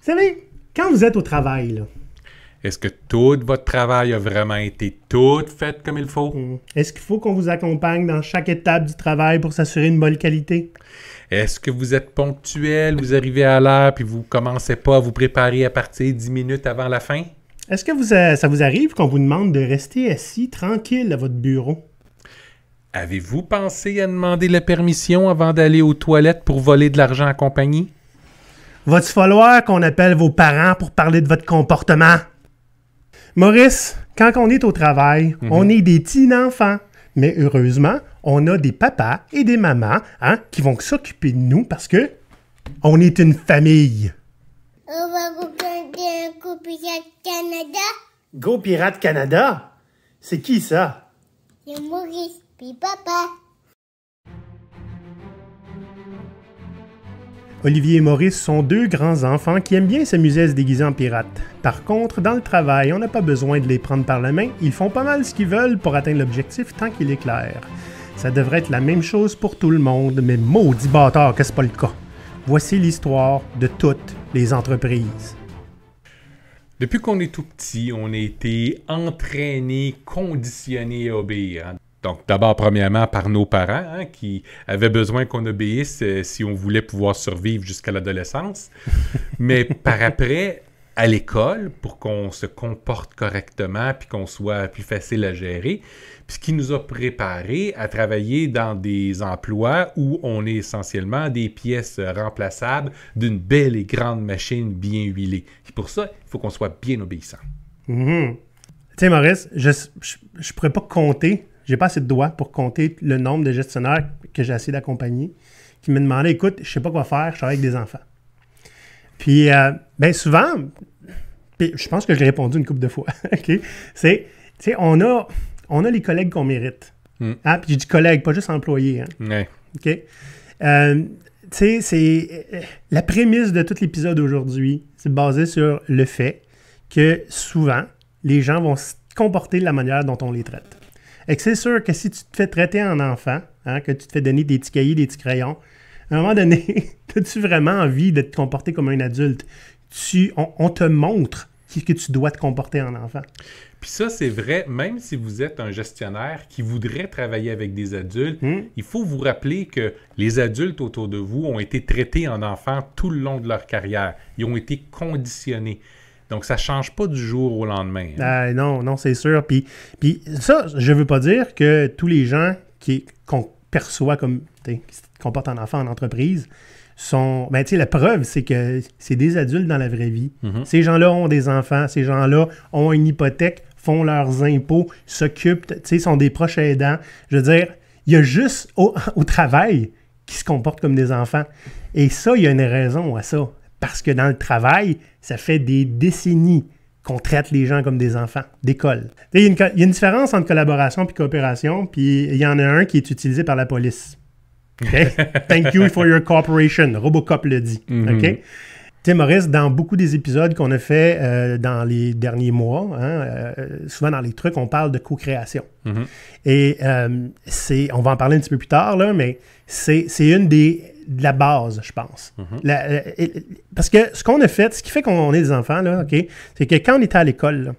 Vous savez, quand vous êtes au travail, là, est-ce que tout votre travail a vraiment été tout fait comme il faut? est-ce qu'il faut qu'on vous accompagne dans chaque étape du travail pour s'assurer une bonne qualité? Est-ce que vous êtes ponctuel, vous arrivez à l'heure puis vous commencez pas à vous préparer à partir de 10 minutes avant la fin? Est-ce que ça vous arrive qu'on vous demande de rester assis tranquille à votre bureau? Avez-vous pensé à demander la permission avant d'aller aux toilettes pour voler de l'argent à compagnie? Va-t-il falloir qu'on appelle vos parents pour parler de votre comportement? Maurice, quand on est au travail, on est des petits enfants. Mais heureusement, on a des papas et des mamans qui vont s'occuper de nous parce que on est une famille. On va regarder un coup Pirate Canada. Go Pirate Canada? C'est qui ça? C'est Maurice, puis papa. Olivier et Maurice sont deux grands enfants qui aiment bien s'amuser à se déguiser en pirates. Par contre, dans le travail, on n'a pas besoin de les prendre par la main. Ils font pas mal ce qu'ils veulent pour atteindre l'objectif tant qu'il est clair. Ça devrait être la même chose pour tout le monde, mais maudit bâtard que c'est pas le cas. Voici l'histoire de toutes les entreprises. Depuis qu'on est tout petit, on a été entraîné, conditionné à obéir. Donc, d'abord, premièrement, par nos parents qui avaient besoin qu'on obéisse si on voulait pouvoir survivre jusqu'à l'adolescence. Mais par après, à l'école, pour qu'on se comporte correctement puis qu'on soit plus facile à gérer, puis ce qui nous a préparés à travailler dans des emplois où on est essentiellement des pièces remplaçables d'une belle et grande machine bien huilée. Et pour ça, il faut qu'on soit bien obéissant. Tu sais, Maurice, je pourrais pas compter. J'ai pas assez de doigts pour compter le nombre de gestionnaires que j'ai essayé d'accompagner qui me demandaient, écoute, je sais pas quoi faire, je travaille avec des enfants. Puis, bien souvent, je pense que je l'ai répondu une couple de fois, OK? C'est, tu sais, on a les collègues qu'on mérite. Puis j'ai dit collègues, pas juste employés. Ouais. OK? Tu sais, c'est la prémisse de tout l'épisode aujourd'hui, c'est basé sur le fait que souvent, les gens vont se comporter de la manière dont on les traite. Et que c'est sûr que si tu te fais traiter en enfant, que tu te fais donner des petits cahiers, des petits crayons, à un moment donné, as-tu vraiment envie de te comporter comme un adulte? On te montre que tu dois te comporter en enfant. Puis ça, c'est vrai, même si vous êtes un gestionnaire qui voudrait travailler avec des adultes, il faut vous rappeler que les adultes autour de vous ont été traités en enfants tout le long de leur carrière. Ils ont été conditionnés. Donc, ça ne change pas du jour au lendemain. Non, c'est sûr. Puis ça, je ne veux pas dire que tous les gens qu'on perçoit comme qui se comportent en enfant en entreprise sont... Ben, tu sais, la preuve, c'est que c'est des adultes dans la vraie vie. Ces gens-là ont des enfants. Ces gens-là ont une hypothèque, font leurs impôts, s'occupent, tu sais, sont des proches aidants. Je veux dire, il y a juste au travail qui se comportent comme des enfants. Et ça, il y a une raison à ça. Parce que dans le travail, ça fait des décennies qu'on traite les gens comme des enfants d'école. Il y a une différence entre collaboration et coopération, puis il y en a un qui est utilisé par la police. Okay? Thank you for your cooperation. Robocop le dit. OK? Tu sais, Maurice, dans beaucoup des épisodes qu'on a fait dans les derniers mois, souvent dans les trucs, on parle de co-création. Et on va en parler un petit peu plus tard, là, mais c'est une de la base, je pense. Parce que ce qu'on a fait, ce qui fait qu'on est des enfants, là, OK, c'est que quand on était à l'école, là,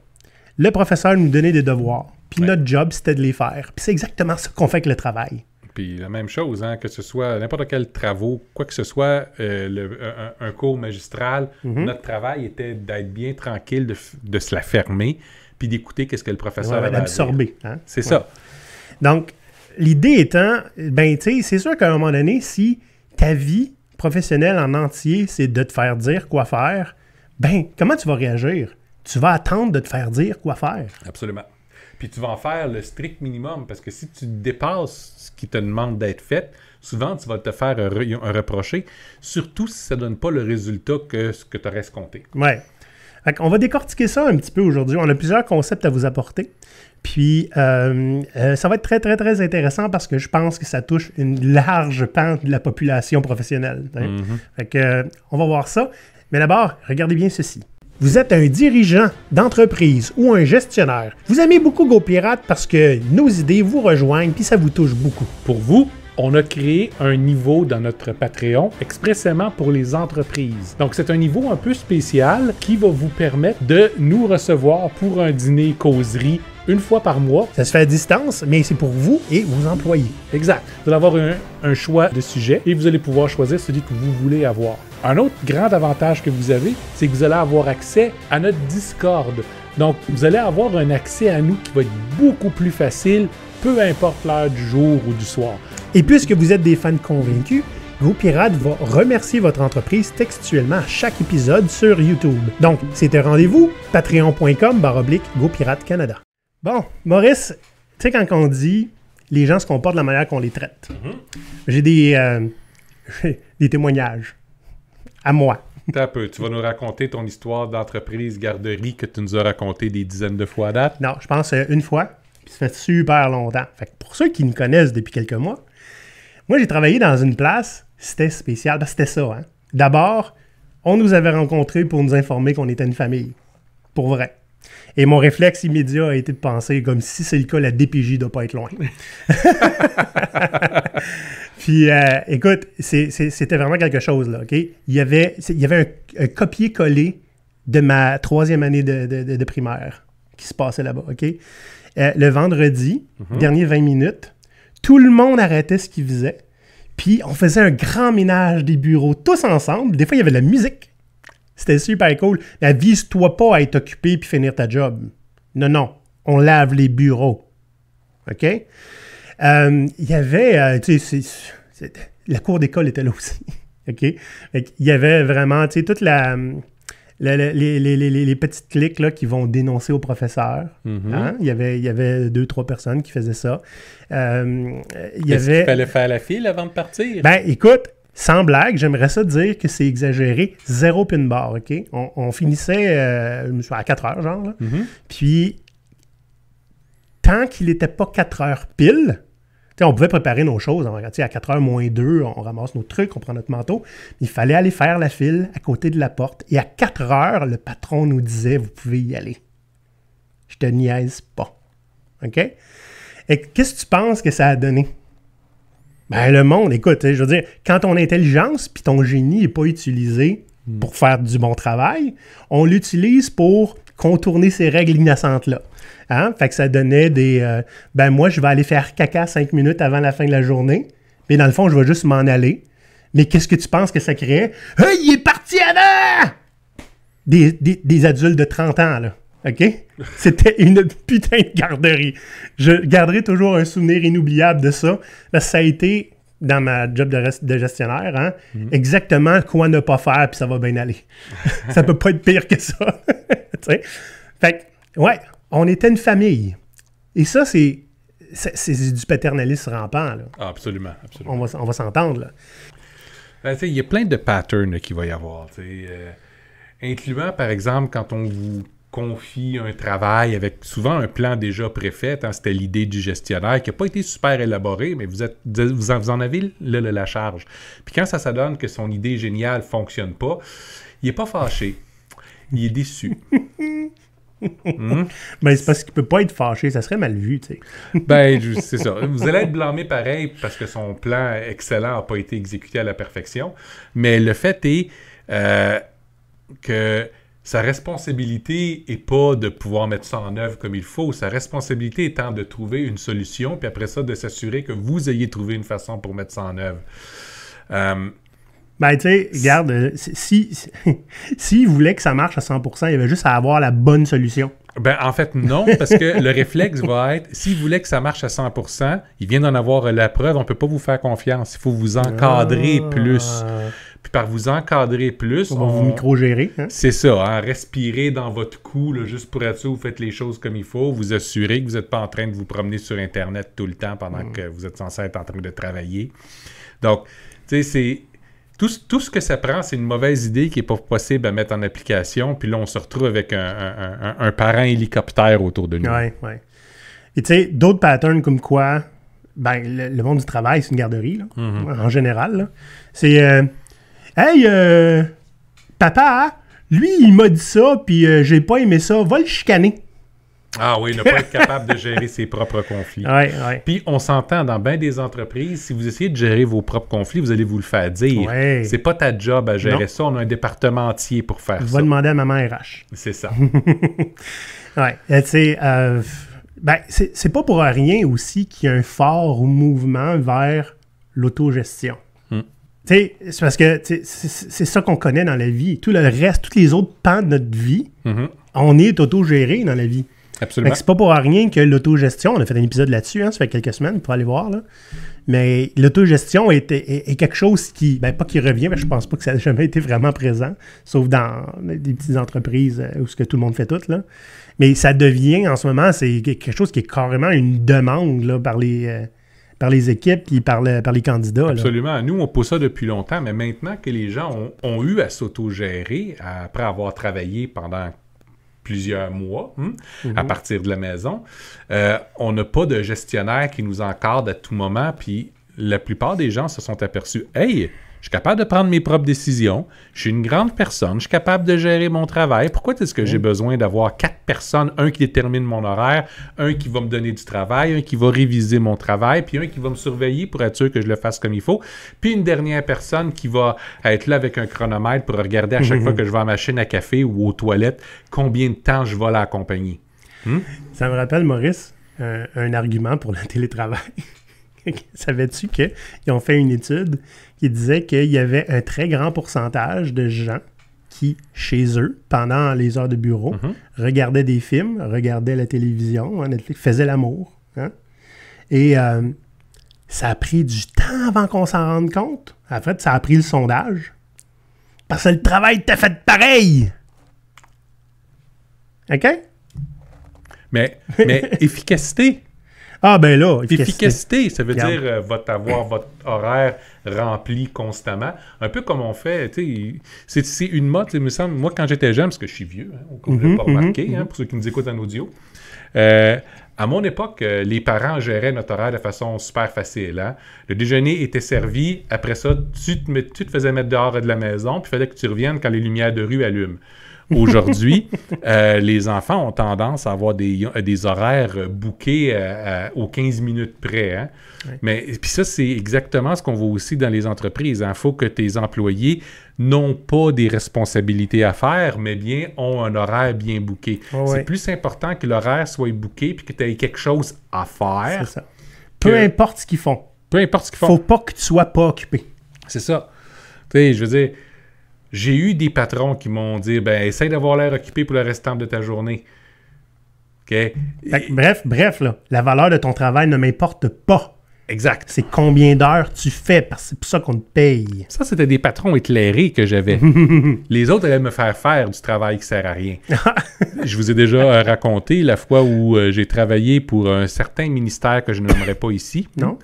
le professeur nous donnait des devoirs. Puis notre job, c'était de les faire. Puis c'est exactement ça qu'on fait avec le travail. Puis la même chose, que ce soit n'importe quel travaux, quoi que ce soit, un cours magistral, notre travail était d'être bien tranquille, de se la fermer, puis d'écouter qu'est-ce que le professeur avait d'absorber. C'est ça. Donc, l'idée étant, ben, tu sais, c'est sûr qu'à un moment donné, si ta vie professionnelle en entier, c'est de te faire dire quoi faire, ben, comment tu vas réagir? Tu vas attendre de te faire dire quoi faire. Absolument. Puis tu vas en faire le strict minimum, parce que si tu dépasses ce qui te demande d'être fait, souvent tu vas te faire un reprocher, surtout si ça ne donne pas le résultat que ce que tu aurais escompté. Ouais. On va décortiquer ça un petit peu aujourd'hui. On a plusieurs concepts à vous apporter. Puis, ça va être très, très, très intéressant parce que je pense que ça touche une large pente de la population professionnelle. Fait que, on va voir ça. Mais d'abord, regardez bien ceci. Vous êtes un dirigeant d'entreprise ou un gestionnaire. Vous aimez beaucoup GoPirate parce que nos idées vous rejoignent puis ça vous touche beaucoup. Pour vous, on a créé un niveau dans notre Patreon expressément pour les entreprises. Donc, c'est un niveau un peu spécial qui va vous permettre de nous recevoir pour un dîner causerie une fois par mois. Ça se fait à distance, mais c'est pour vous et vos employés. Exact. Vous allez avoir un choix de sujets et vous allez pouvoir choisir celui que vous voulez avoir. Un autre grand avantage que vous avez, c'est que vous allez avoir accès à notre Discord. Donc, vous allez avoir un accès à nous qui va être beaucoup plus facile, peu importe l'heure du jour ou du soir. Et puisque vous êtes des fans convaincus, GoPirate va remercier votre entreprise textuellement à chaque épisode sur YouTube. Donc, c'est un rendez-vous, patreon.com/GoPirate Canada. Bon, Maurice, tu sais quand on dit les gens se comportent de la manière qu'on les traite, j'ai des témoignages à moi. T'as un peu, tu vas nous raconter ton histoire d'entreprise garderie que tu nous as raconté des dizaines de fois à date? Non, je pense une fois, puis ça fait super longtemps. Fait que pour ceux qui me connaissent depuis quelques mois, moi j'ai travaillé dans une place, c'était spécial, parce que c'était ça. Hein. D'abord, on nous avait rencontrés pour nous informer qu'on était une famille. Pour vrai. Et mon réflexe immédiat a été de penser comme si c'est le cas, la DPJ doit pas être loin. Puis, écoute, c'était vraiment quelque chose, là, OK? Il y avait un copier-coller de ma 3e année de primaire qui se passait là-bas, OK? Le vendredi, dernier 20 minutes, tout le monde arrêtait ce qu'il faisait, puis on faisait un grand ménage des bureaux, tous ensemble. Des fois, il y avait de la musique. C'était super cool. Mais avise-toi pas à être occupé puis finir ta job. Non, non. On lave les bureaux. OK? Il y avait... tu sais, la cour d'école était là aussi. OK? Il y avait vraiment, tu sais, toute les petites cliques là, qui vont dénoncer au professeur. Hein? Il y avait 2-3 personnes qui faisaient ça. Est-ce qu'il fallait faire la file avant de partir? Ben, écoute, sans blague, j'aimerais ça dire que c'est exagéré. 0 pin bar, OK? On finissait à 4 heures, genre. Là. Puis, tant qu'il n'était pas 4 heures pile, on pouvait préparer nos choses. À 4 heures moins 2, on ramasse nos trucs, on prend notre manteau. Il fallait aller faire la file à côté de la porte. Et à 4 heures, le patron nous disait, vous pouvez y aller. Je te niaise pas. OK? Et qu'est-ce que tu penses que ça a donné? Ben, le monde, écoute, je veux dire, quand ton intelligence puis ton génie n'est pas utilisé pour faire du bon travail, on l'utilise pour contourner ces règles innocentes-là. Hein? Fait que ça donnait des... ben, moi, je vais aller faire caca 5 minutes avant la fin de la journée, mais dans le fond, je vais juste m'en aller. Mais qu'est-ce que tu penses que ça créait? Hey, il est parti avant! Des adultes de 30 ans, là. OK? C'était une putain de garderie. Je garderai toujours un souvenir inoubliable de ça, parce que ça a été, dans ma job de gestionnaire, hein, exactement quoi ne pas faire, puis ça va bien aller. Ça peut pas être pire que ça. Fait que, ouais, on était une famille. Et ça, c'est du paternalisme rampant. Là. Ah, absolument, absolument. On va s'entendre, là. Ben, il y a plein de patterns qu'il va y avoir. Incluant, par exemple, quand on vous confie un travail avec souvent un plan déjà préfait. Hein, c'était l'idée du gestionnaire qui n'a pas été super élaboré, mais vous en avez la charge. Puis quand ça donne que son idée géniale ne fonctionne pas, il n'est pas fâché. Il est déçu. Ben, c'est parce qu'il ne peut pas être fâché. Ça serait mal vu, tu sais. Ben, c'est ça. Vous allez être blâmé pareil parce que son plan excellent n'a pas été exécuté à la perfection. Mais le fait est que sa responsabilité n'est pas de pouvoir mettre ça en œuvre comme il faut. Sa responsabilité étant de trouver une solution, puis après ça, de s'assurer que vous ayez trouvé une façon pour mettre ça en œuvre. Ben, tu sais, regarde, s'il voulait que ça marche à 100%, il avait juste à avoir la bonne solution. Ben, en fait, non, parce que le réflexe va être, s'il voulait que ça marche à 100%, il vient d'en avoir la preuve, on ne peut pas vous faire confiance. Il faut vous encadrer plus. Puis par vous encadrer plus... On va vous micro-gérer. Hein? C'est ça, hein, respirer dans votre cou, là, juste pour être sûr que vous faites les choses comme il faut, vous assurer que vous n'êtes pas en train de vous promener sur Internet tout le temps pendant que vous êtes censé être en train de travailler. Donc, tu sais, c'est... Tout ce que ça prend, c'est une mauvaise idée qui n'est pas possible à mettre en application, puis là, on se retrouve avec un parent hélicoptère autour de nous. Oui, oui. Et tu sais, d'autres patterns comme quoi, ben, le monde du travail, c'est une garderie, là, en général. Là. C'est, hey, papa, lui, il m'a dit ça, puis j'ai pas aimé ça, va le chicaner. Ah oui, ne pas être capable de gérer ses propres conflits. Ouais. Puis on s'entend dans bien des entreprises, si vous essayez de gérer vos propres conflits, vous allez vous le faire dire. Ouais. C'est pas ta job à gérer Non. ça, on a un département entier pour faire Va ça. demander à maman RH. C'est ça. Ouais. Tu sais, c'est pas pour rien aussi qu'il y a un fort mouvement vers l'autogestion. Tu sais, c'est parce que c'est ça qu'on connaît dans la vie. Tout le reste, tous les autres pans de notre vie, on est autogéré dans la vie. Absolument. C'est pas pour rien que l'autogestion, on a fait un épisode là-dessus, ça fait quelques semaines, pour aller voir, là. Mais l'autogestion est quelque chose qui, pas qui revient, mais je pense pas que ça a jamais été vraiment présent, sauf dans des petites entreprises où ce que tout le monde fait tout, là. Mais ça devient, en ce moment, c'est quelque chose qui est carrément une demande, là, par les équipes et par les candidats. Absolument. Nous, on pose ça depuis longtemps, mais maintenant que les gens ont eu à s'autogérer après avoir travaillé pendant plusieurs mois à partir de la maison, on n'a pas de gestionnaire qui nous encadre à tout moment, puis la plupart des gens se sont aperçus « Hey, je suis capable de prendre mes propres décisions, je suis une grande personne, je suis capable de gérer mon travail. Pourquoi est-ce que j'ai besoin d'avoir 4 personnes, un qui détermine mon horaire, un qui va me donner du travail, un qui va réviser mon travail, puis un qui va me surveiller pour être sûr que je le fasse comme il faut, puis une dernière personne qui va être là avec un chronomètre pour regarder à chaque fois que je vais à la machine à café ou aux toilettes combien de temps je vais l'accompagner. » Ça me rappelle, Maurice, un argument pour le télétravail. Savais-tu qu'ils ont fait une étude qui disait qu'il y avait un très grand pourcentage de gens qui, chez eux, pendant les heures de bureau, regardaient des films, regardaient la télévision, Netflix, faisaient l'amour. Et ça a pris du temps avant qu'on s'en rende compte. En fait, ça a pris le sondage. Parce que le travail t'a fait pareil. OK? Mais efficacité. Ah, ben là, efficacité, ça veut dire avoir votre horaire rempli constamment. Un peu comme on fait, tu sais, c'est une mode, il me semble, moi quand j'étais jeune, parce que je suis vieux, on ne l'a pas remarqué, pour ceux qui nous écoutent en audio, à mon époque, les parents géraient notre horaire de façon super facile. Le déjeuner était servi, après ça, tu te faisais mettre dehors de la maison, puis il fallait que tu reviennes quand les lumières de rue allument. Aujourd'hui, les enfants ont tendance à avoir des horaires bookés aux 15 minutes près. Ouais. Mais puis ça, c'est exactement ce qu'on voit aussi dans les entreprises. Il faut que tes employés n'ont pas des responsabilités à faire, mais bien ont un horaire bien booké. C'est plus important que l'horaire soit booké puis que tu aies quelque chose à faire. C'est ça. Peu importe ce qu'ils font. Peu importe ce qu'ils font. Faut pas que tu sois pas occupé. C'est ça. Tu sais, je veux dire... J'ai eu des patrons qui m'ont dit « essaye d'avoir l'air occupé pour le restant de ta journée. » OK? Bref, là, la valeur de ton travail ne m'importe pas. Exact. C'est combien d'heures tu fais, parce que c'est pour ça qu'on te paye. Ça, c'était des patrons éclairés que j'avais. Les autres allaient me faire du travail qui sert à rien. Je vous ai déjà raconté la fois où j'ai travaillé pour un certain ministère que je ne nommerai pas ici. Non.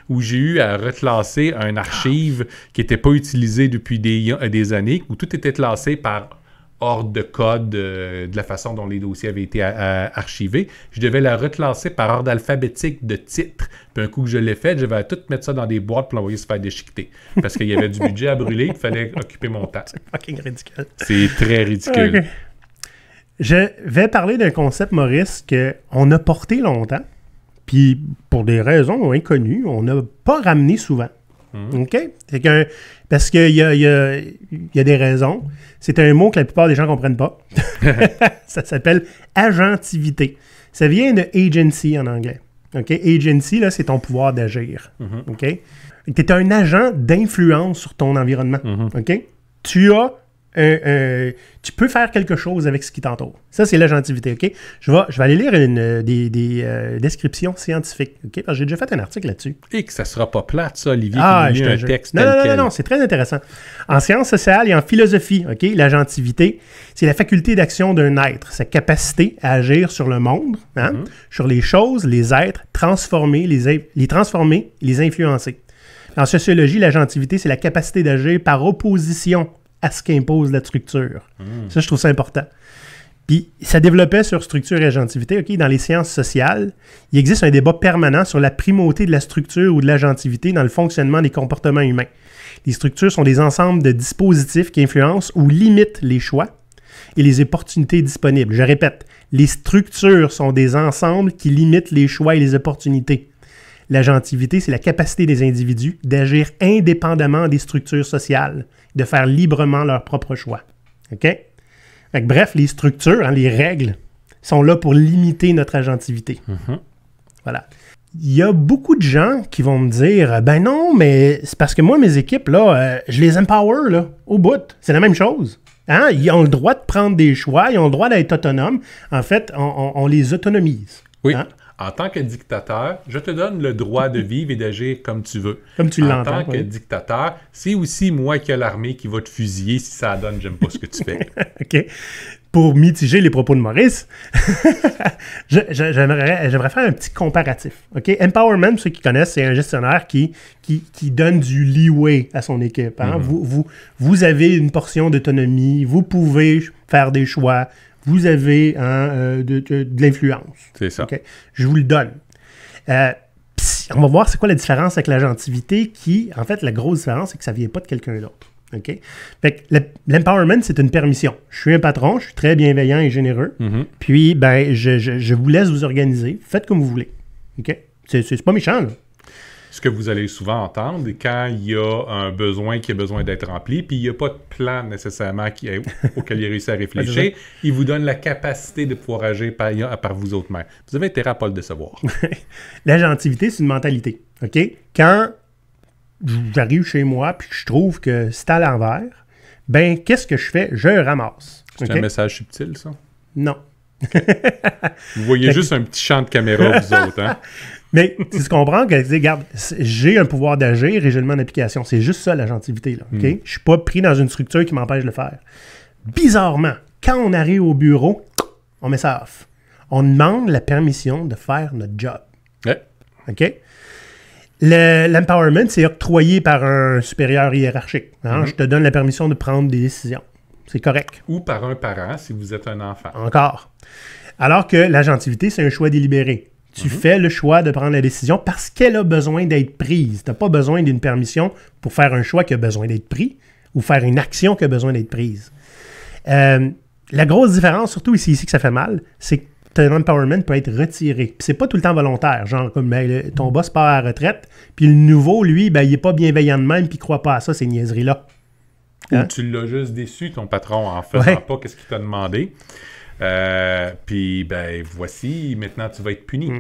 Où j'ai eu à reclasser un archive qui n'était pas utilisé depuis des années, où tout était classé par ordre de code de la façon dont les dossiers avaient été archivés. Je devais la reclasser par ordre alphabétique de titre. Puis un coup que je l'ai fait, je vais tout mettre ça dans des boîtes pour l'envoyer se faire déchiqueter. Parce qu'il y avait du budget à brûler, il fallait occuper mon temps. C'est fucking ridicule. C'est très ridicule. Okay. Je vais parler d'un concept, Maurice, qu'on a porté longtemps, puis pour des raisons inconnues, on n'a pas ramené souvent. OK? Parce qu'il y a des raisons. C'est un mot que la plupart des gens ne comprennent pas. Ça s'appelle agentivité. Ça vient de agency en anglais. OK? Agency, là, c'est ton pouvoir d'agir. OK? Tu es un agent d'influence sur ton environnement. OK? Tu peux faire quelque chose avec ce qui t'entoure. Ça, c'est l'agentivité, OK? Je vais aller lire des descriptions scientifiques, OK? Parce que j'ai déjà fait un article là-dessus. Et que ça sera pas plate, ça, Olivier, qui nous lit un texte tel quel. Non, c'est très intéressant. En sciences sociales et en philosophie, OK? L'agentivité, c'est la faculté d'action d'un être, sa capacité à agir sur le monde, sur les choses, les êtres, les transformer, les influencer. En sociologie, l'agentivité, c'est la capacité d'agir par opposition à ce qu'impose la structure. Ça, je trouve ça important. Puis, ça développait sur structure et agentivité. OK? Dans les sciences sociales, il existe un débat permanent sur la primauté de la structure ou de l'agentivité dans le fonctionnement des comportements humains. Les structures sont des ensembles de dispositifs qui influencent ou limitent les choix. et les opportunités disponibles. Je répète, les structures sont des ensembles qui limitent les choix et les opportunités. L'agentivité, c'est la capacité des individus d'agir indépendamment des structures sociales, de faire librement leurs propres choix. OK? Fait que, bref, les structures, les règles, sont là pour limiter notre agentivité. Voilà. Il y a beaucoup de gens qui vont me dire « Ben non, mais c'est parce que moi, mes équipes, là, je les empower, là, au bout. C'est la même chose. Hein? Ils ont le droit de prendre des choix, ils ont le droit d'être autonomes. En fait, on les autonomise. Oui. Hein? En tant que dictateur, je te donne le droit de vivre et d'agir comme tu veux. Comme tu l'entends. En tant que dictateur, c'est aussi moi qui ai l'armée qui va te fusiller si ça donne, j'aime pas ce que tu fais. OK. Pour mitiger les propos de Maurice, j'aimerais faire un petit comparatif. OK? Empowerment, ceux qui connaissent, c'est un gestionnaire qui donne du leeway à son équipe. Hein? Vous avez une portion d'autonomie, vous pouvez faire des choix, vous avez de l'influence. C'est ça. Okay? Je vous le donne. On va voir c'est quoi la différence avec l'agentivité qui, en fait, la grosse différence, c'est que ça ne vient pas de quelqu'un d'autre. OK? Fait que l'empowerment, c'est une permission. Je suis un patron, je suis très bienveillant et généreux. Puis, ben, je vous laisse vous organiser. Faites comme vous voulez. OK? C'est pas méchant, là. Ce que vous allez souvent entendre, quand il y a un besoin qui a besoin d'être rempli, puis il n'y a pas de plan nécessairement auquel il réussit à réfléchir, il vous donne la capacité de pouvoir agir par vous autres mêmes. Vous avez intérêt à pas le décevoir. L'agentivité, c'est une mentalité. OK? Quand j'arrive chez moi puis que je trouve que c'est à l'envers, ben, qu'est-ce que je fais? Je ramasse. C'est un message subtil, ça? Non. Vous voyez juste un petit champ de caméra, vous autres, hein? Mais tu comprends que, regarde, j'ai un pouvoir d'agir et je le mets en application. C'est juste ça, l'agentivité, là. OK? Je ne suis pas pris dans une structure qui m'empêche de le faire. Bizarrement, quand on arrive au bureau, on met ça off. On demande la permission de faire notre job. Ouais. OK? L'empowerment, c'est octroyé par un supérieur hiérarchique. Hein? Je te donne la permission de prendre des décisions. C'est correct. Ou par un parent, si vous êtes un enfant. Encore. Alors que l'agentivité, c'est un choix délibéré. Tu fais le choix de prendre la décision parce qu'elle a besoin d'être prise. Tu n'as pas besoin d'une permission pour faire un choix qui a besoin d'être pris ou faire une action qui a besoin d'être prise. La grosse différence, surtout ici que ça fait mal, c'est que ton empowerment peut être retiré. Puis c'est pas tout le temps volontaire. Genre, comme ton boss part à la retraite, puis le nouveau, lui, ben, il n'est pas bienveillant de même, puis il ne croit pas à ça, ces niaiseries-là. Ou tu l'as juste déçu, ton patron, en faisant pas ce qu'il t'a demandé. Puis, ben, voici, maintenant, tu vas être puni.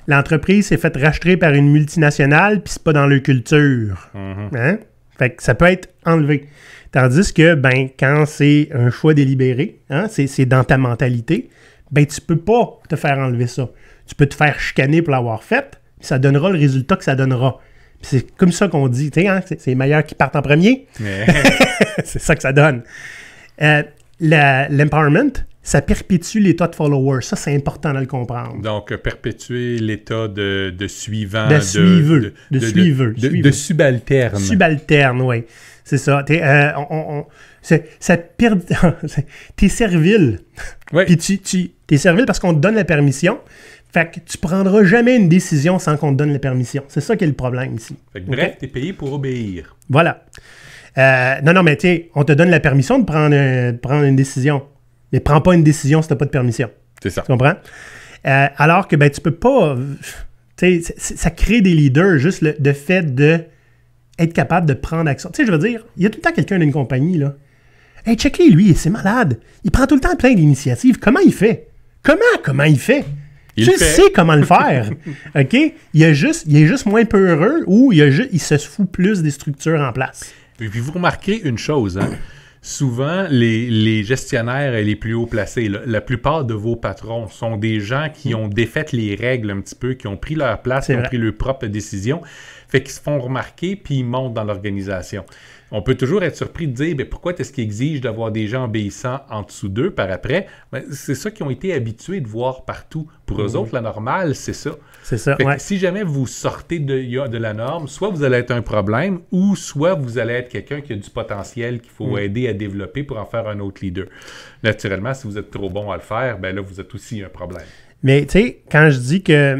L'entreprise s'est faite racheter par une multinationale, puis c'est pas dans leur culture. Hein? Fait que ça peut être enlevé. Tandis que, ben, quand c'est un choix délibéré, hein, c'est dans ta mentalité, ben, tu peux pas te faire enlever ça. Tu peux te faire chicaner pour l'avoir fait, puis ça donnera le résultat que ça donnera. Puis c'est comme ça qu'on dit, tu sais, hein, c'est les meilleurs qui partent en premier. C'est ça que ça donne. L'empowerment, ça perpétue l'état de follower. Ça, c'est important de le comprendre. Donc, perpétuer l'état de suivant. De suiveux. De subalterne. Subalterne, oui. C'est ça. T'es servile. Oui. Puis t'es servile parce qu'on te donne la permission. Fait que tu prendras jamais une décision sans qu'on te donne la permission. C'est ça qui est le problème ici. Fait que, bref, t'es payé pour obéir. Voilà. Non, mais tu sais, on te donne la permission de prendre une décision. Mais prends pas une décision si t'as pas de permission. C'est ça. Tu comprends? Alors que, ben, tu peux pas... Tu sais, ça crée des leaders, juste le fait de être capable de prendre action. Tu sais, je veux dire, il y a tout le temps quelqu'un d'une compagnie, là. Hey, check-les, lui, c'est malade. Il prend tout le temps plein d'initiatives. Comment il fait? Comment il fait? Tu sais comment le faire. OK? Il est juste moins peureux ou il se fout plus des structures en place. Et puis vous remarquez une chose, hein? Souvent, les gestionnaires les plus haut placés, la plupart de vos patrons sont des gens qui ont défait les règles un petit peu, qui ont pris leur place, qui ont pris leurs propres décisions, fait qu'ils se font remarquer puis ils montent dans l'organisation. On peut toujours être surpris de dire « Pourquoi est-ce qu'ils exigent d'avoir des gens obéissants en dessous d'eux par après? » C'est ça qu'ils ont été habitués de voir partout. Pour eux autres, la normale, c'est ça. C'est ça, fait que si jamais vous sortez de la norme, soit vous allez être un problème ou soit vous allez être quelqu'un qui a du potentiel qu'il faut aider à développer pour en faire un autre leader. Naturellement, si vous êtes trop bon à le faire, ben là, vous êtes aussi un problème. Mais tu sais, quand je dis que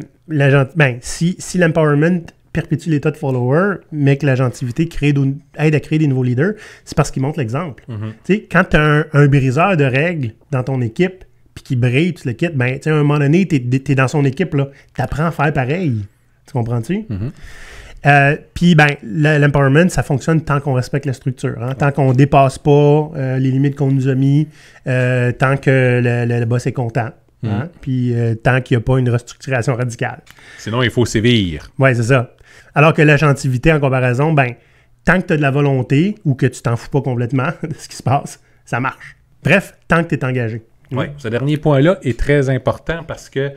si l'empowerment perpétue l'état de follower, mais que l'agentivité aide à créer des nouveaux leaders, c'est parce qu'il montre l'exemple. Mhm. Tu sais, quand tu as un briseur de règles dans ton équipe, puis qui brille, tu le quittes, ben, tu sais, à un moment donné, tu es dans son équipe, tu apprends à faire pareil. Tu comprends-tu? Mhm. Puis, ben, l'empowerment, ça fonctionne tant qu'on respecte la structure, hein, tant qu'on dépasse pas les limites qu'on nous a mis, tant que le boss est content, hein, puis tant qu'il n'y a pas une restructuration radicale. Sinon, il faut sévir. Oui, c'est ça. Alors que l'agentivité, en comparaison, ben, tant que tu as de la volonté ou que tu t'en fous pas complètement de ce qui se passe, ça marche. Bref, tant que tu es engagé. Oui, ce dernier point-là est très important parce que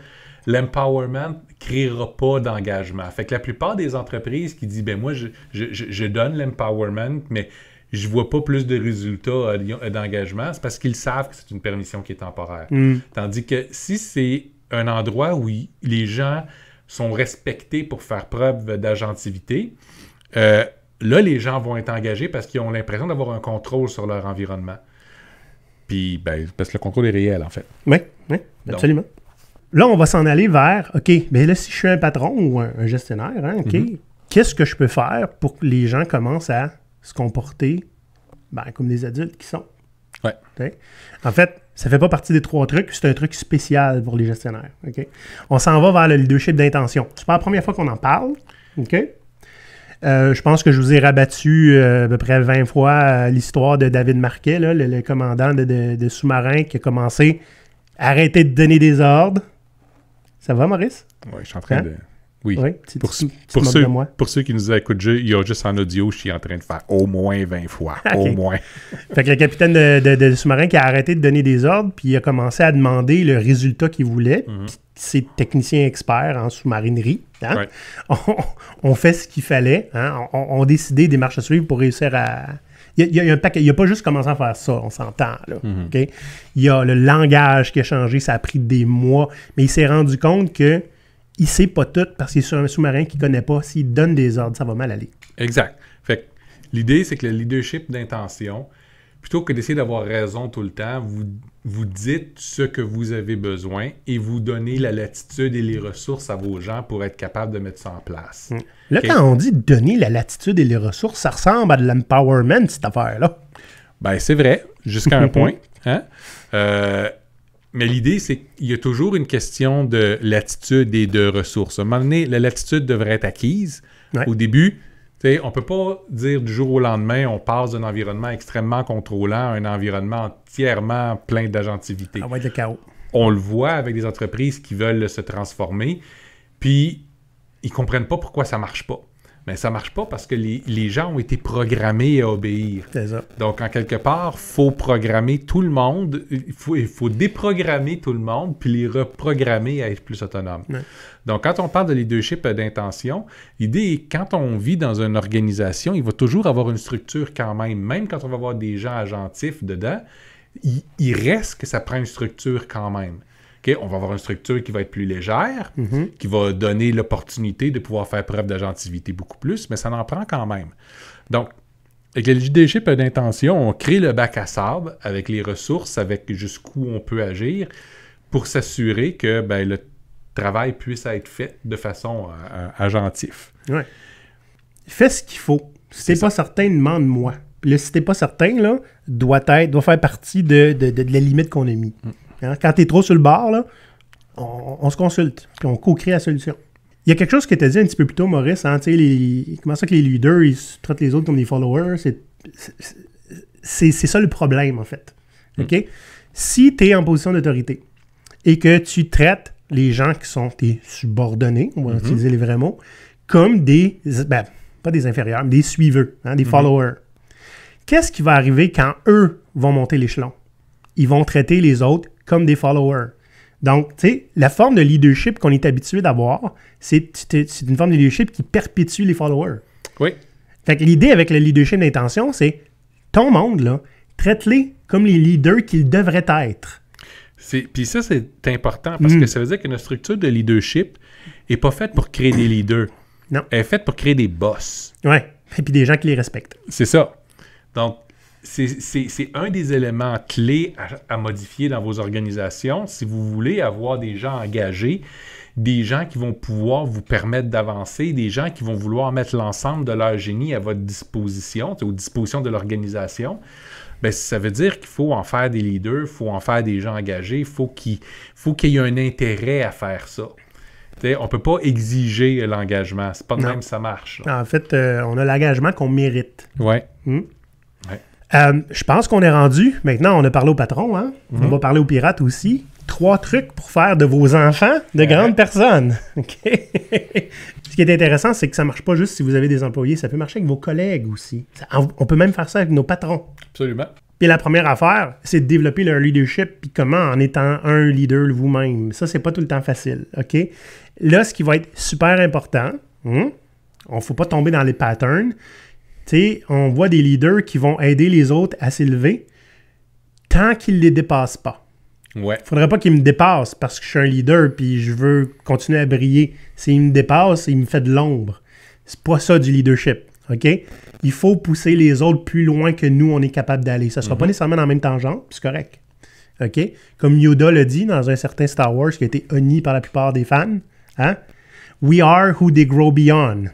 l'empowerment ne créera pas d'engagement. Fait que la plupart des entreprises qui disent, ben moi, je donne l'empowerment, mais je ne vois pas plus de résultats d'engagement, c'est parce qu'ils savent que c'est une permission qui est temporaire. Tandis que si c'est un endroit où les gens sont respectés pour faire preuve d'agentivité, là, les gens vont être engagés parce qu'ils ont l'impression d'avoir un contrôle sur leur environnement. Puis, ben, parce que le contrôle est réel, en fait. Oui, absolument. Donc, là, on va s'en aller vers, OK, mais là, si je suis un patron ou un gestionnaire, hein, OK, qu'est-ce que je peux faire pour que les gens commencent à se comporter comme des adultes qui sont? Ouais. Okay? En fait, ça ne fait pas partie des 3 trucs, c'est un truc spécial pour les gestionnaires. OK? On s'en va vers le leadership d'intention. C'est pas la première fois qu'on en parle. OK? Je pense que je vous ai rabattu à peu près 20 fois l'histoire de David Marquet, là, le commandant de sous-marin qui a commencé à arrêter de donner des ordres. Ça va, Maurice? Oui, je suis en train de... Oui. Pour ceux qui nous écoutent, il y a juste en audio, je suis en train de faire au moins 20 fois. Okay. Au moins. Fait que le capitaine de sous-marin qui a arrêté de donner des ordres, puis il a commencé à demander le résultat qu'il voulait. C'est technicien expert en sous-marinerie. Hein? Ouais. On fait ce qu'il fallait. Hein? On décidait des marches à suivre pour réussir à... Il y a un paquet. Il n'a pas juste commencé à faire ça, on s'entend. Là, okay? Il y a le langage qui a changé, ça a pris des mois, mais il s'est rendu compte que il ne sait pas tout parce qu'il est sur un sous-marin qu'il ne connaît pas. S'il donne des ordres, ça va mal aller. Exact. Fait que l'idée, c'est que le leadership d'intention, plutôt que d'essayer d'avoir raison tout le temps, vous dites ce que vous avez besoin et vous donnez la latitude et les ressources à vos gens pour être capable de mettre ça en place. Là, quand on dit donner la latitude et les ressources, ça ressemble à de l'empowerment, cette affaire-là. Ben, c'est vrai, jusqu'à un point. Hein? Mais l'idée, c'est qu'il y a toujours une question de latitude et de ressources. À un moment donné, la latitude devrait être acquise. Ouais. Au début, on ne peut pas dire du jour au lendemain, on passe d'un environnement extrêmement contrôlant à un environnement entièrement plein d'agentivité. Ça va être le chaos. On le voit avec des entreprises qui veulent se transformer, puis ils ne comprennent pas pourquoi ça ne marche pas. Mais ça ne marche pas parce que les gens ont été programmés à obéir. C'est ça. Donc, en quelque part, il faut programmer tout le monde, il faut déprogrammer tout le monde, puis les reprogrammer à être plus autonomes. Ouais. Donc, quand on parle de leadership d'intention, l'idée est quand on vit dans une organisation, il va toujours avoir une structure quand même. Même quand on va avoir des gens agentifs dedans, il reste que ça prend une structure quand même. Okay, on va avoir une structure qui va être plus légère, qui va donner l'opportunité de pouvoir faire preuve d'agentivité beaucoup plus, mais ça en prend quand même. Donc, avec le leadership d'intention, on crée le bac à sable avec les ressources, avec jusqu'où on peut agir pour s'assurer que le travail puisse être fait de façon agentive. Ouais. Fais ce qu'il faut. Si t'es pas certain, demande-moi. Puis là, si t'es pas certain, là, doit faire partie de la limite qu'on a mis. Hein? Quand tu es trop sur le bord, là, on se consulte, puis on co-crée la solution. Il y a quelque chose que tu as dit un petit peu plus tôt, Maurice, hein, comment ça que les leaders, ils traitent les autres comme des followers, c'est ça le problème, en fait. OK? Si tu es en position d'autorité et que tu traites les gens qui sont tes subordonnés, on va utiliser les vrais mots, comme des, pas des inférieurs, mais des suiveux, hein, des followers, qu'est-ce qui va arriver quand eux vont monter l'échelon? Ils vont traiter les autres comme des followers. Donc, tu sais, la forme de leadership qu'on est habitué d'avoir, c'est une forme de leadership qui perpétue les followers. Oui. Fait que l'idée avec le leadership d'intention, c'est ton monde, là, traite-les comme les leaders qu'ils devraient être. Puis ça, c'est important parce que ça veut dire que notre structure de leadership n'est pas faite pour créer des leaders. Non. Elle est faite pour créer des boss. Oui, et puis des gens qui les respectent. C'est ça. Donc, c'est un des éléments clés à modifier dans vos organisations si vous voulez avoir des gens engagés, des gens qui vont pouvoir vous permettre d'avancer, des gens qui vont vouloir mettre l'ensemble de leur génie à votre disposition, aux dispositions de l'organisation. Bien, ça veut dire qu'il faut en faire des leaders, il faut en faire des gens engagés, il faut qu'il y ait un intérêt à faire ça. T'sais, on ne peut pas exiger l'engagement. C'est pas de même que ça marche. En fait, on a l'engagement qu'on mérite. Oui. Je pense qu'on est rendu. Maintenant, on a parlé au patron. Hein? On va parler aux pirates aussi. 3 trucs pour faire de vos enfants de grandes personnes. Okay? Ce qui est intéressant, c'est que ça ne marche pas juste si vous avez des employés. Ça peut marcher avec vos collègues aussi. On peut même faire ça avec nos patrons. Absolument. Puis la première affaire, c'est de développer leur leadership. Puis comment? En étant un leader vous-même. Ça, c'est pas tout le temps facile. OK? Là, ce qui va être super important, on ne faut pas tomber dans les patterns. T'sais, on voit des leaders qui vont aider les autres à s'élever tant qu'ils ne les dépassent pas. Ouais. Il ne faudrait pas qu'ils me dépassent parce que je suis un leader puis je veux continuer à briller. S'ils me dépassent, il me fait de l'ombre. C'est pas ça du leadership. OK? Il faut pousser les autres plus loin que nous, on est capable d'aller. Ça ne sera pas nécessairement dans la même tangente, c'est correct. OK? Comme Yoda l'a dit dans un certain Star Wars qui a été honni par la plupart des fans. Hein? We are who they grow beyond.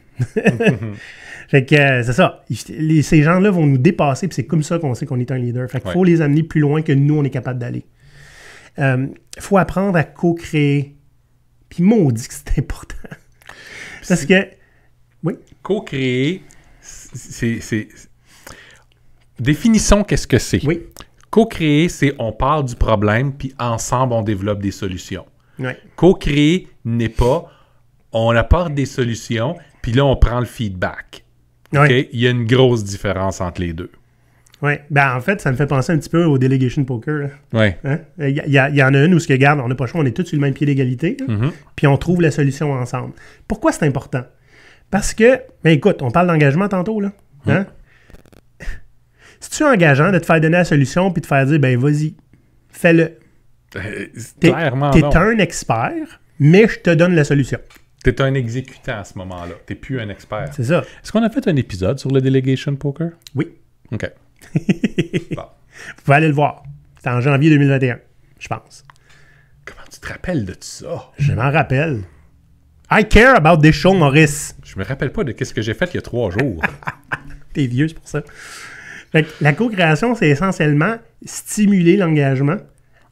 Fait que c'est ça. Ces gens-là vont nous dépasser, puis c'est comme ça qu'on sait qu'on est un leader. Fait qu'il faut les amener plus loin que nous, on est capable d'aller. Il faut apprendre à co-créer. Puis maudit que c'est important. Parce que... Oui? Co-créer, c'est... Définissons qu'est-ce que c'est. Oui. Co-créer, c'est on part du problème, puis ensemble, on développe des solutions. Ouais. Co-créer n'est pas on apporte des solutions, puis là, on prend le feedback. Okay? Il y a une grosse différence entre les deux. Oui. Ben, en fait, ça me fait penser un petit peu au delegation poker. Oui. Hein? Il y en a une où, regarde, on n'a pas le choix, on est tous sur le même pied d'égalité, puis on trouve la solution ensemble. Pourquoi c'est important? Parce que, ben écoute, on parle d'engagement tantôt, là. Hein? C'est-tu engageant de te faire donner la solution puis de te faire dire, ben vas-y, fais-le. Clairement, t'es un expert, mais je te donne la solution. T'es un exécutant à ce moment-là. T'es plus un expert. C'est ça. Est-ce qu'on a fait un épisode sur le delegation poker? Oui. OK. Bon. Vous pouvez aller le voir. C'était en janvier 2021, je pense. Comment tu te rappelles de tout ça? Je m'en rappelle. I care about this show, Maurice. Je me rappelle pas de ce que j'ai fait il y a 3 jours. T'es vieux, c'est pour ça. Fait que la co-création, c'est essentiellement stimuler l'engagement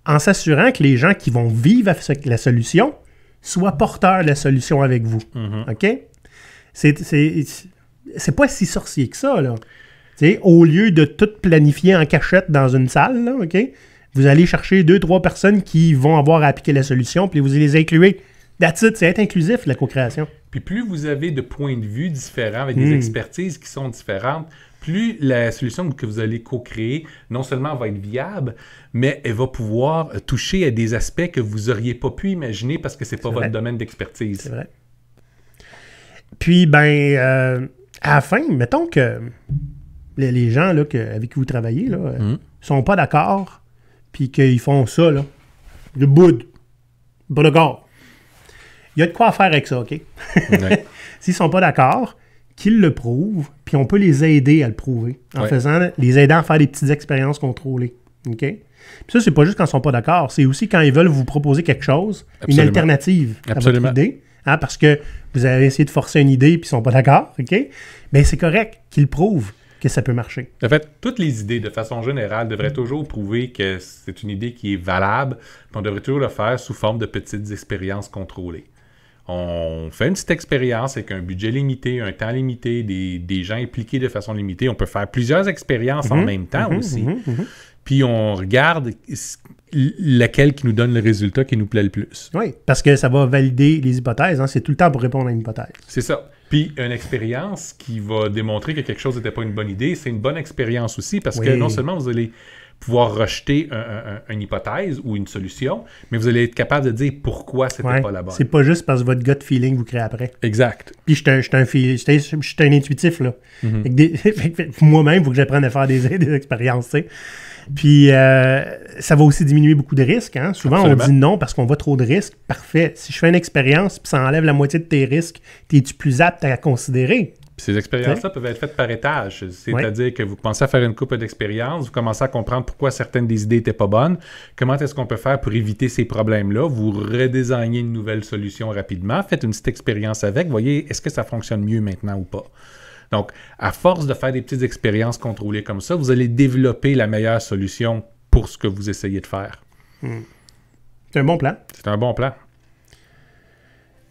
en s'assurant que les gens qui vont vivre la solution soient porteurs de la solution avec vous. OK? C'est pas si sorcier que ça, là. T'sais, au lieu de tout planifier en cachette dans une salle, là, OK? Vous allez chercher 2-3 personnes qui vont avoir à appliquer la solution, puis vous les incluez. That's it, c'est être inclusif, la co-création. Puis plus vous avez de points de vue différents, avec des expertises qui sont différentes, plus la solution que vous allez co-créer, non seulement va être viable, mais elle va pouvoir toucher à des aspects que vous n'auriez pas pu imaginer parce que c'est pas votre domaine d'expertise. C'est vrai. Puis, à la fin, mettons que les gens là, avec qui vous travaillez là, sont pas d'accord, puis qu'ils font ça, là, le bout, pas d'accord. Il y a de quoi faire avec ça, OK? Ouais. S'ils sont pas d'accord, qu'ils le prouvent, puis on peut les aider à le prouver en les aidant à faire des petites expériences contrôlées. OK? Puis ça, c'est pas juste quand ils sont pas d'accord, c'est aussi quand ils veulent vous proposer quelque chose, une alternative à votre idée, hein, parce que vous avez essayé de forcer une idée puis ils sont pas d'accord, OK? Bien, c'est correct qu'ils prouvent que ça peut marcher. En fait, toutes les idées, de façon générale, devraient toujours prouver que c'est une idée qui est valable, puis on devrait toujours le faire sous forme de petites expériences contrôlées. On fait une petite expérience avec un budget limité, un temps limité, des gens impliqués de façon limitée. On peut faire plusieurs expériences en même temps aussi. Puis on regarde laquelle qui nous donne le résultat qui nous plaît le plus. Oui, parce que ça va valider les hypothèses. Hein? C'est tout le temps pour répondre à une hypothèse. C'est ça. Puis une expérience qui va démontrer que quelque chose n'était pas une bonne idée, c'est une bonne expérience aussi parce que non seulement vous allez pouvoir rejeter une hypothèse ou une solution, mais vous allez être capable de dire pourquoi c'était pas la bonne. C'est pas juste parce que votre gut feeling vous crée après. Exact. Puis je suis un intuitif, là. Moi-même, il faut que j'apprenne à faire des expériences, tu sais. Puis ça va aussi diminuer beaucoup de risques. Hein? Souvent, on dit non parce qu'on voit trop de risques. Parfait. Si je fais une expérience puis ça enlève la moitié de tes risques, es-tu plus apte à considérer? Puis Ces expériences-là peuvent être faites par étage. C'est-à-dire que vous commencez à faire une couple d'expériences, vous commencez à comprendre pourquoi certaines des idées n'étaient pas bonnes, comment est-ce qu'on peut faire pour éviter ces problèmes-là, vous redésignez une nouvelle solution rapidement, faites une petite expérience avec, voyez, est-ce que ça fonctionne mieux maintenant ou pas? Donc, à force de faire des petites expériences contrôlées comme ça, vous allez développer la meilleure solution pour ce que vous essayez de faire. C'est un bon plan. C'est un bon plan.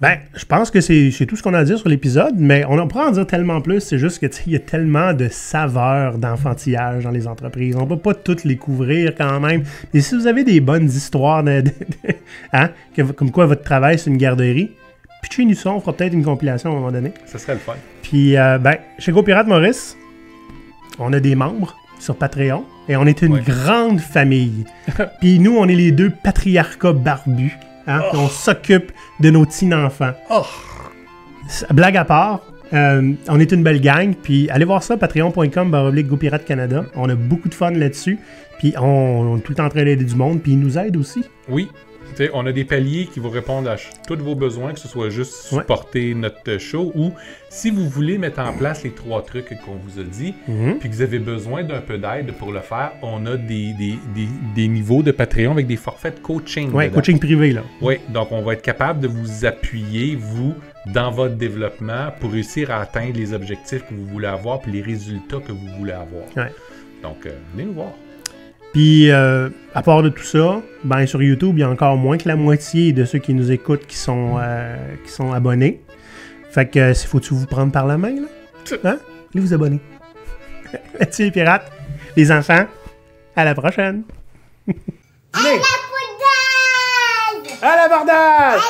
Ben, je pense que c'est tout ce qu'on a à dire sur l'épisode, mais on pourrait en dire tellement plus. C'est juste que il y a tellement de saveurs d'enfantillage dans les entreprises. On ne peut pas toutes les couvrir quand même. Et si vous avez des bonnes histoires comme quoi votre travail c'est une garderie, pitchez-nous ça, on fera peut-être une compilation à un moment donné. Ça serait le fun. Puis, chez GoPirate Maurice, on a des membres sur Patreon et on est une grande famille. Puis nous, on est les deux patriarcats barbus. On s'occupe de nos petits-enfants. Blague à part, on est une belle gang. Puis allez voir ça, patreon.com/GoPirate Canada. On a beaucoup de fun là-dessus. Puis on est tout le temps en train d'aider du monde. Puis ils nous aident aussi. Oui. T'sais, on a des paliers qui vont répondre à tous vos besoins, que ce soit juste supporter notre show ou si vous voulez mettre en place les 3 trucs qu'on vous a dit, puis que vous avez besoin d'un peu d'aide pour le faire, on a des niveaux de Patreon avec des forfaits de coaching. Oui, coaching privé, là. Oui, donc on va être capable de vous appuyer, vous, dans votre développement pour réussir à atteindre les objectifs que vous voulez avoir puis les résultats que vous voulez avoir. Ouais. Donc, venez nous voir. Puis, à part de tout ça, ben sur YouTube, il y a encore moins que la moitié de ceux qui nous écoutent qui sont abonnés. Fait que, faut-tu vous prendre par la main, là? Hein? Allez vous abonner. Là-dessus, les pirates, les enfants, à la prochaine! À la poudre! À l'abordage!